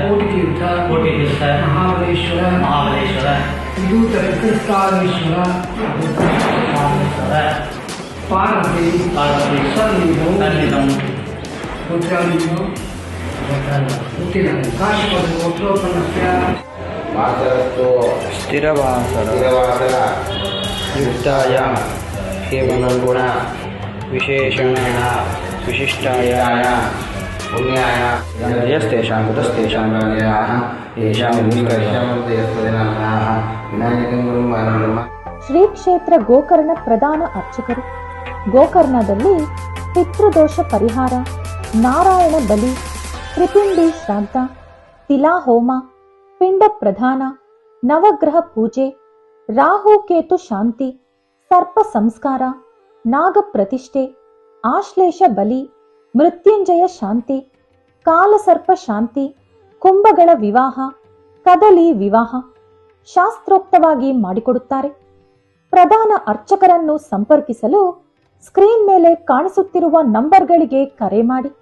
कोटितीर्थ महाबलेश्वर विदूतकृष्णेश्वर पार्वती सन्निधं स्थिरवासर युक्ताय केवलगुण विशेषणेन विशिष्टाय पुण्याय यस्तेषां कुतस्तेषां येषां ಶ್ರೀ ಕ್ಷೇತ್ರ ಗೋಕರ್ಣ ಪ್ರಧಾನ ಅರ್ಚಕರು. ಗೋಕರ್ಣದಲ್ಲಿ ಪಿತೃದೋಷ ಪರಿಹಾರ, ನಾರಾಯಣ ಬಲಿ, ತ್ರಿಪಿಂಡಿ ಶ್ರಾದ್ದ, ತಿಲಾಹೋಮ, ಪಿಂಡ ಪ್ರಧಾನ, ನವಗ್ರಹ ಪೂಜೆ, ರಾಹು ಕೇತು ಶಾಂತಿ, ಸರ್ಪ ಸಂಸ್ಕಾರ, ನಾಗ ಪ್ರತಿಷ್ಠೆ, ಆಶ್ಲೇಷ ಬಲಿ, ಮೃತ್ಯುಂಜಯ ಶಾಂತಿ, ಕಾಲಸರ್ಪ ಶಾಂತಿ, ಕುಂಭಗಳ ವಿವಾಹ, ಕದಲಿ ವಿವಾಹ ಶಾಸ್ತ್ರೋಕ್ತವಾಗಿ ಮಾಡಿಕೊಡುತ್ತಾರೆ. ಪ್ರಧಾನ ಅರ್ಚಕರನ್ನು ಸಂಪರ್ಕಿಸಲು ಸ್ಕ್ರೀನ್ ಮೇಲೆ ಕಾಣಿಸುತ್ತಿರುವ ನಂಬರ್ಗಳಿಗೆ ಕರೆ ಮಾಡಿ.